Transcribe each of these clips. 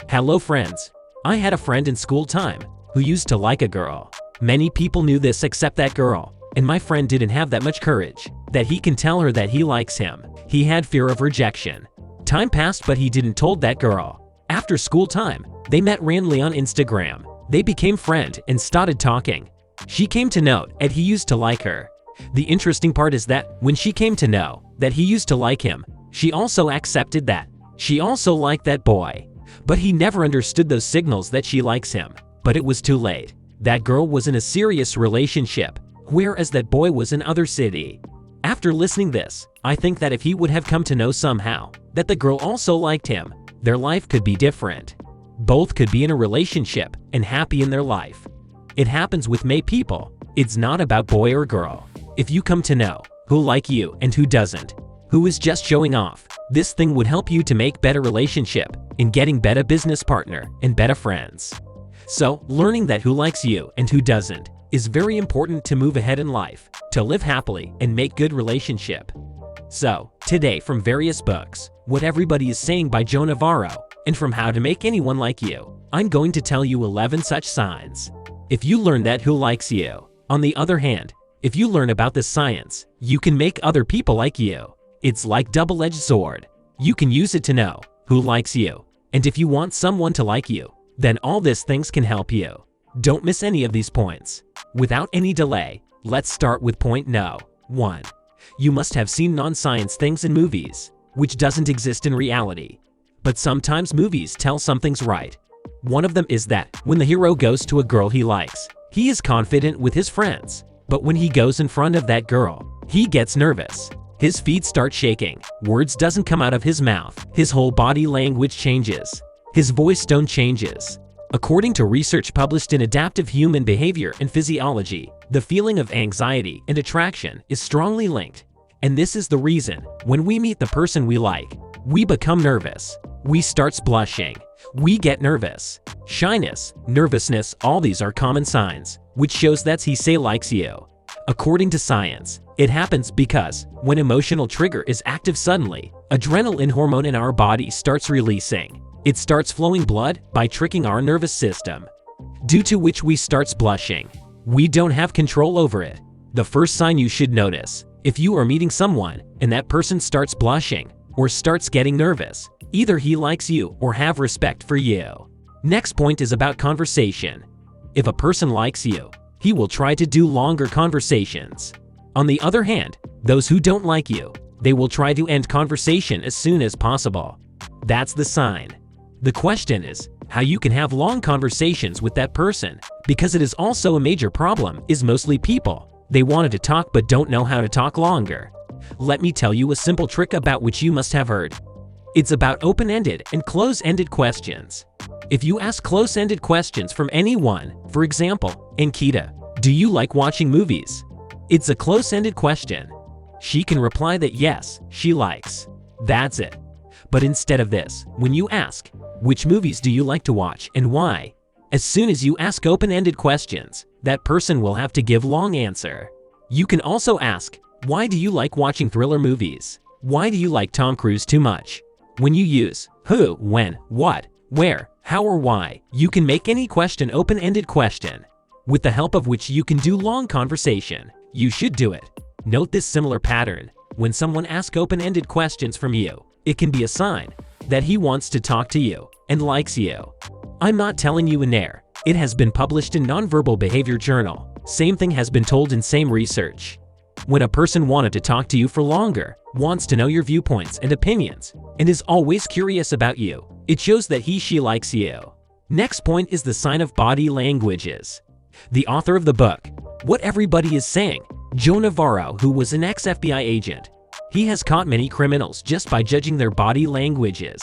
Hello friends. I had a friend in school time who used to like a girl. Many people knew this except that girl, and my friend didn't have that much courage that he can tell her that he likes him. He had fear of rejection. Time passed but he didn't told that girl. After school time, they met randomly on Instagram. They became friends and started talking. She came to know that he used to like her. The interesting part is that when she came to know that he used to like him, she also accepted that. She also liked that boy. But he never understood those signals that she likes him. But it was too late. That girl was in a serious relationship, whereas that boy was in other city. After listening this, I think that if he would have come to know somehow that the girl also liked him, their life could be different. Both could be in a relationship and happy in their life. It happens with many people. It's not about boy or girl. If you come to know who like you and who doesn't, who is just showing off, this thing would help you to make better relationship, in getting better business partner and better friends. So, learning that who likes you and who doesn't is very important to move ahead in life, to live happily and make good relationship. So, today from various books, What Everybody is Saying by Joe Navarro, and from How to Make Anyone Like You, I'm going to tell you 11 such signs. If you learn that who likes you. On the other hand, if you learn about this science, you can make other people like you. It's like double-edged sword. You can use it to know who likes you. And if you want someone to like you, then all these things can help you. Don't miss any of these points. Without any delay, let's start with point no. 1. You must have seen non-science things in movies, which doesn't exist in reality. But sometimes movies tell something's right. One of them is that when the hero goes to a girl he likes, he is confident with his friends. But when he goes in front of that girl, he gets nervous. His feet start shaking, words doesn't come out of his mouth, his whole body language changes, his voice tone changes. According to research published in Adaptive Human Behavior and Physiology, the feeling of anxiety and attraction is strongly linked. And this is the reason, when we meet the person we like, we become nervous. We starts blushing. We get nervous. Shyness, nervousness, all these are common signs, which shows that he say likes you. According to science, it happens because when emotional trigger is active suddenly, adrenaline hormone in our body starts releasing. It starts flowing blood by tricking our nervous system, due to which we starts blushing. We don't have control over it. The first sign you should notice, if you are meeting someone and that person starts blushing or starts getting nervous, either he likes you or have respect for you. Next point is about conversation. If a person likes you, he will try to do longer conversations. On the other hand, those who don't like you, they will try to end conversation as soon as possible. That's the sign. The question is how you can have long conversations with that person, because it is also a major problem is mostly people. They wanted to talk but don't know how to talk longer. Let me tell you a simple trick about which you must have heard. It's about open-ended and close-ended questions. If you ask close-ended questions from anyone, for example, Ankita, do you like watching movies? It's a close-ended question. She can reply that yes, she likes. That's it. But instead of this, when you ask, which movies do you like to watch and why? As soon as you ask open-ended questions, that person will have to give long answer. You can also ask, why do you like watching thriller movies? Why do you like Tom Cruise too much? When you use who, when, what, where, how or why, you can make any question open-ended question, with the help of which you can do long conversation. You should do it. Note this similar pattern. When someone asks open-ended questions from you, it can be a sign that he wants to talk to you and likes you. I'm not telling you in air. It has been published in Nonverbal Behavior Journal. Same thing has been told in same research. When a person wanted to talk to you for longer, wants to know your viewpoints and opinions, and is always curious about you, it shows that he/she likes you. Next point is the sign of body languages. The author of the book, What Everybody is Saying, Joe Navarro, who was an ex-FBI agent, he has caught many criminals just by judging their body languages.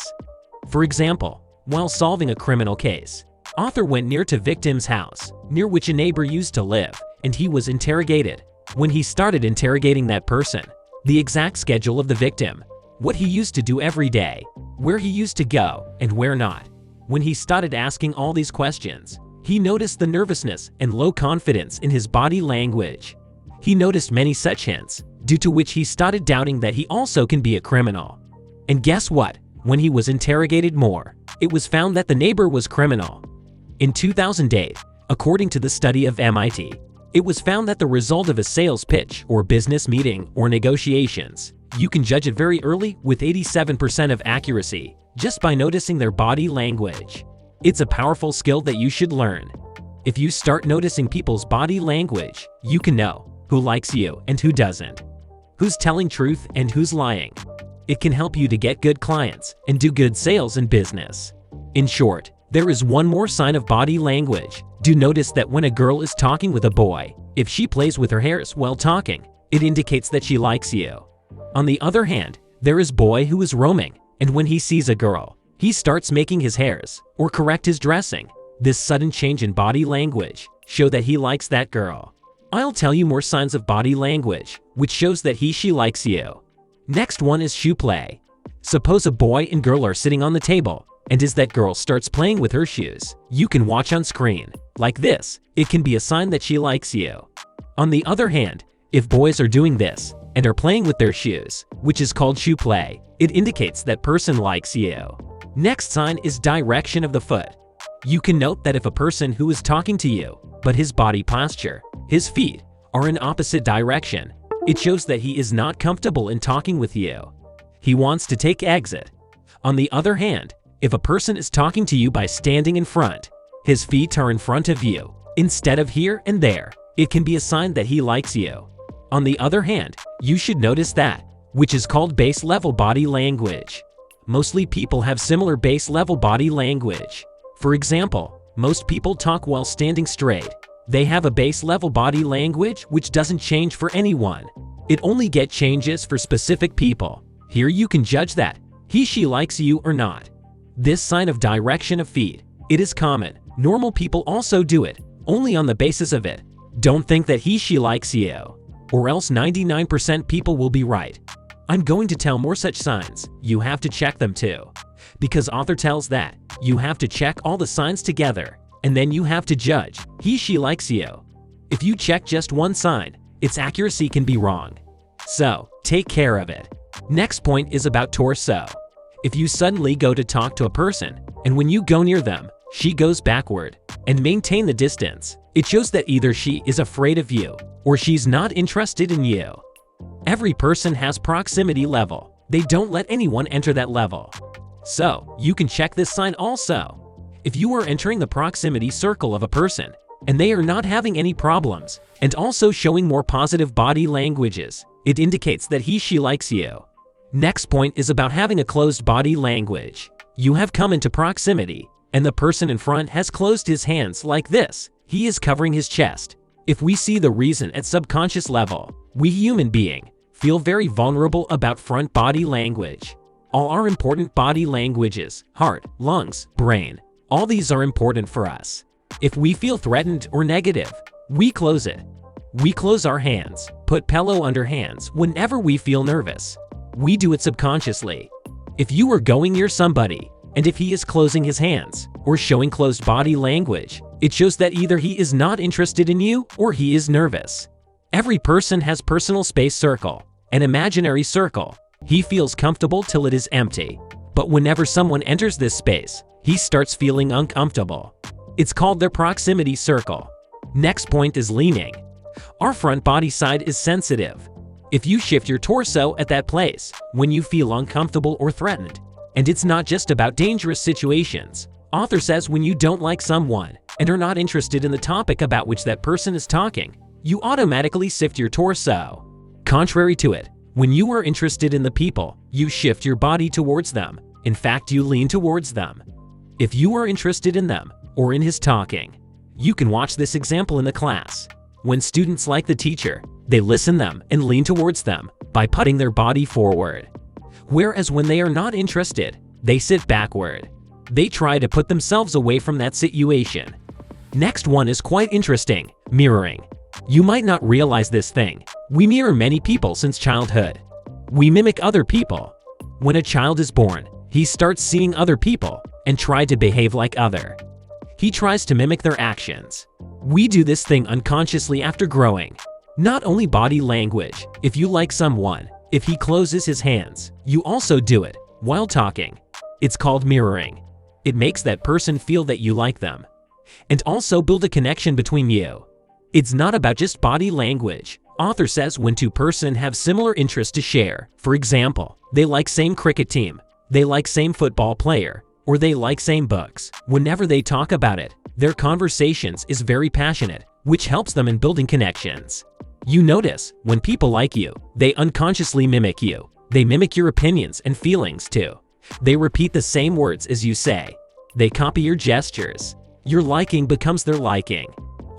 For example, while solving a criminal case, author went near to victim's house, near which a neighbor used to live, and he was interrogated. When he started interrogating that person, the exact schedule of the victim, what he used to do every day, where he used to go, and where not. When he started asking all these questions, he noticed the nervousness and low confidence in his body language. He noticed many such hints, due to which he started doubting that he also can be a criminal. And guess what? When he was interrogated more, it was found that the neighbor was criminal. In 2008, according to the study of MIT, it was found that the result of a sales pitch or business meeting or negotiations, you can judge it very early with 87% of accuracy just by noticing their body language. It's a powerful skill that you should learn. If you start noticing people's body language, you can know who likes you and who doesn't, who's telling truth and who's lying. It can help you to get good clients and do good sales in business. In short, there is one more sign of body language. Do notice that when a girl is talking with a boy, if she plays with her hairs while talking, it indicates that she likes you. On the other hand, there is boy who is roaming, and when he sees a girl, he starts making his hairs or correct his dressing. This sudden change in body language shows that he likes that girl. I'll tell you more signs of body language, which shows that she likes you. Next one is shoe play. Suppose a boy and girl are sitting on the table, and as that girl starts playing with her shoes, you can watch on screen. Like this, it can be a sign that she likes you. On the other hand, if boys are doing this and are playing with their shoes, which is called shoe play, it indicates that person likes you. Next sign is direction of the foot. You can note that if a person who is talking to you, but his body posture, his feet, are in opposite direction, it shows that he is not comfortable in talking with you. He wants to take exit. On the other hand, if a person is talking to you by standing in front, his feet are in front of you, instead of here and there, it can be a sign that he likes you. On the other hand, you should notice that, which is called base level body language. Mostly people have similar base level body language. For example, most people talk while standing straight. They have a base level body language which doesn't change for anyone. It only gets changes for specific people. Here you can judge that she likes you or not. This sign of direction of feet, it is common. Normal people also do it, only on the basis of it. Don't think that she likes you, or else 99% people will be right. I'm going to tell more such signs. You have to check them too. Because author tells that you have to check all the signs together, and then you have to judge she likes you. If you check just one sign, its accuracy can be wrong. So, take care of it. Next point is about torso. If you suddenly go to talk to a person, and when you go near them, she goes backward, and maintain the distance, it shows that either she is afraid of you, or she's not interested in you. Every person has proximity level. They don't let anyone enter that level. So, you can check this sign also. If you are entering the proximity circle of a person, and they are not having any problems, and also showing more positive body languages, it indicates that she likes you. Next point is about having a closed body language. You have come into proximity, and the person in front has closed his hands like this. He is covering his chest. If we see the reason at subconscious level, we human being feel very vulnerable about front body language. All our important body languages, heart, lungs, brain, all these are important for us. If we feel threatened or negative, we close it. We close our hands, put pillow under hands whenever we feel nervous. We do it subconsciously. If you are going near somebody, and if he is closing his hands or showing closed body language, it shows that either he is not interested in you or he is nervous. Every person has personal space circle, an imaginary circle. He feels comfortable till it is empty. But whenever someone enters this space, he starts feeling uncomfortable. It's called their proximity circle. Next point is leaning. Our front body side is sensitive. If you shift your torso at that place, when you feel uncomfortable or threatened, and it's not just about dangerous situations. Author says when you don't like someone and are not interested in the topic about which that person is talking, you automatically shift your torso. Contrary to it, when you are interested in the people, you shift your body towards them. In fact, you lean towards them. If you are interested in them or in his talking, you can watch this example in the class. When students like the teacher, they listen them and lean towards them by putting their body forward. Whereas when they are not interested, they sit backward. They try to put themselves away from that situation. Next one is quite interesting, mirroring. You might not realize this thing. We mirror many people since childhood. We mimic other people. When a child is born, he starts seeing other people and try to behave like other. He tries to mimic their actions. We do this thing unconsciously after growing. Not only body language. If you like someone, if he closes his hands, you also do it while talking. It's called mirroring. It makes that person feel that you like them, and also build a connection between you. It's not about just body language. Author says when two person have similar interests to share, for example, they like same cricket team, they like same football player, or they like same books. Whenever they talk about it, their conversations is very passionate, which helps them in building connections. You notice, when people like you, they unconsciously mimic you. They mimic your opinions and feelings too. They repeat the same words as you say. They copy your gestures. Your liking becomes their liking.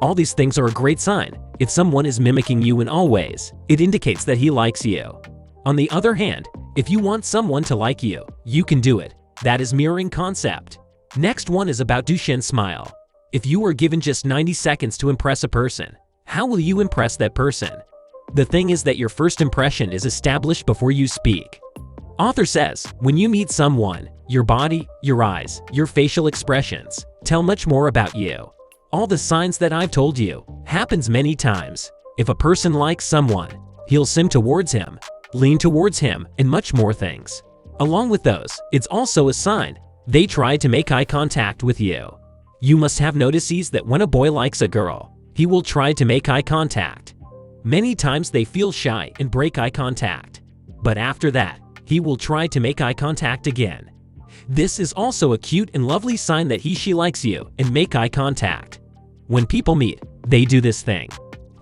All these things are a great sign. If someone is mimicking you in all ways, it indicates that he likes you. On the other hand, if you want someone to like you, you can do it. That is mirroring concept. Next one is about Douche Smile. If you are given just 90 seconds to impress a person, how will you impress that person? The thing is that your first impression is established before you speak. Author says, when you meet someone, your body, your eyes, your facial expressions tell much more about you. All the signs that I've told you happens many times. If a person likes someone, he'll sim towards him, lean towards him, and much more things. Along with those, it's also a sign they try to make eye contact with you. You must have notices that when a boy likes a girl, he will try to make eye contact. Many times they feel shy and break eye contact. But after that, he will try to make eye contact again. This is also a cute and lovely sign that he/she likes you and make eye contact. When people meet, they do this thing.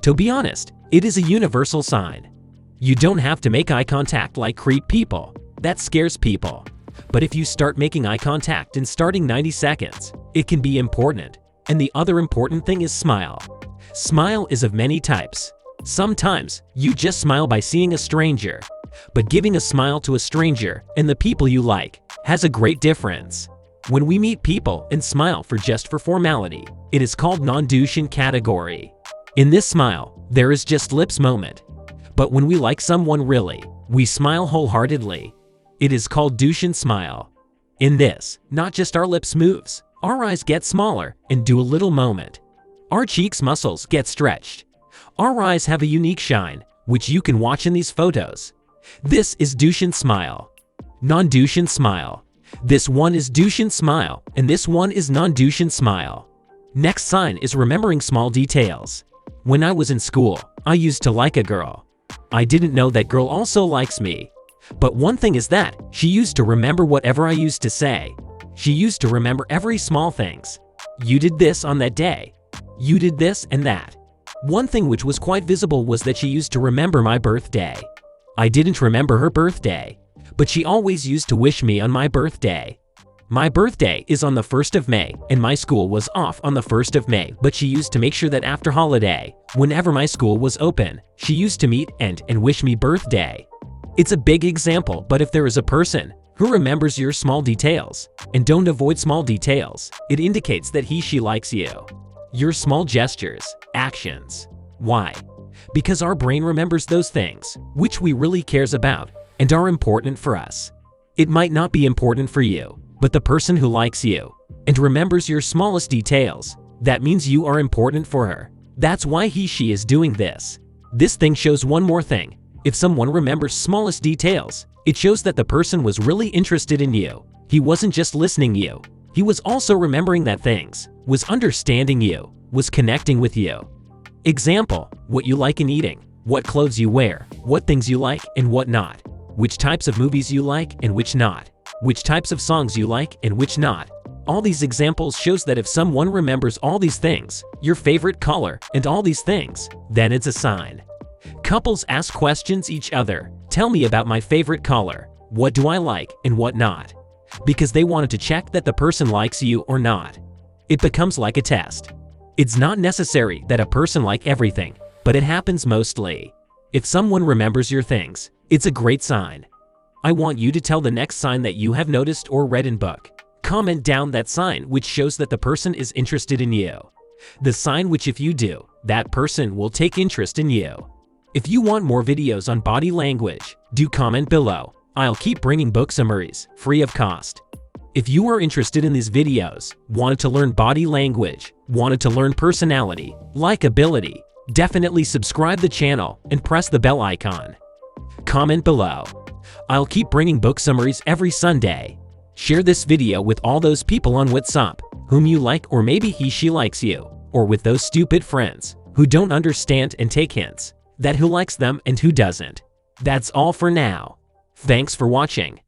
To be honest, it is a universal sign. You don't have to make eye contact like creep people. That scares people. But if you start making eye contact in starting 90 seconds, it can be important. And the other important thing is smile. Smile is of many types. Sometimes, you just smile by seeing a stranger. But giving a smile to a stranger and the people you like has a great difference. When we meet people and smile for formality, it is called non-douche category. In this smile, there is just lips moment. But when we like someone really, we smile wholeheartedly. It is called douche smile. In this, not just our lips moves, our eyes get smaller and do a little moment. Our cheeks muscles get stretched. Our eyes have a unique shine, which you can watch in these photos. This is douche smile. Non-douche smile. This one is douche smile, and this one is non-douche smile. Next sign is remembering small details. When I was in school, I used to like a girl. I didn't know that girl also likes me. But one thing is that she used to remember whatever I used to say. She used to remember every small things. You did this on that day. You did this and that. One thing which was quite visible was that she used to remember my birthday. I didn't remember her birthday, but she always used to wish me on my birthday. My birthday is on the 1st of May, and my school was off on the 1st of May, but she used to make sure that after holiday, whenever my school was open, she used to meet and wish me birthday. It's a big example, but if there is a person who remembers your small details and don't avoid small details, it indicates that he/she likes you. Your small gestures, actions. Why? Because our brain remembers those things which we really cares about and are important for us. It might not be important for you, but the person who likes you and remembers your smallest details, that means you are important for her. That's why he/she is doing this. This thing shows one more thing. If someone remembers smallest details, it shows that the person was really interested in you. He wasn't just listening to you. He was also remembering that things, was understanding you, was connecting with you. Example, what you like in eating, what clothes you wear, what things you like and what not, which types of movies you like and which not, which types of songs you like and which not. All these examples shows that if someone remembers all these things, your favorite color and all these things, then it's a sign. Couples ask questions each other, tell me about my favorite color, what do I like and what not, because they wanted to check that the person likes you or not. It becomes like a test. It's not necessary that a person like everything, but it happens mostly. If someone remembers your things, it's a great sign. I want you to tell the next sign that you have noticed or read in book. Comment down that sign which shows that the person is interested in you. The sign which if you do, that person will take interest in you. If you want more videos on body language, do comment below. I'll keep bringing book summaries, free of cost. If you are interested in these videos, wanted to learn body language, wanted to learn personality, likability, definitely subscribe the channel and press the bell icon. Comment below. I'll keep bringing book summaries every Sunday. Share this video with all those people on WhatsApp whom you like, or maybe she likes you, or with those stupid friends who don't understand and take hints that who likes them and who doesn't. That's all for now. Thanks for watching.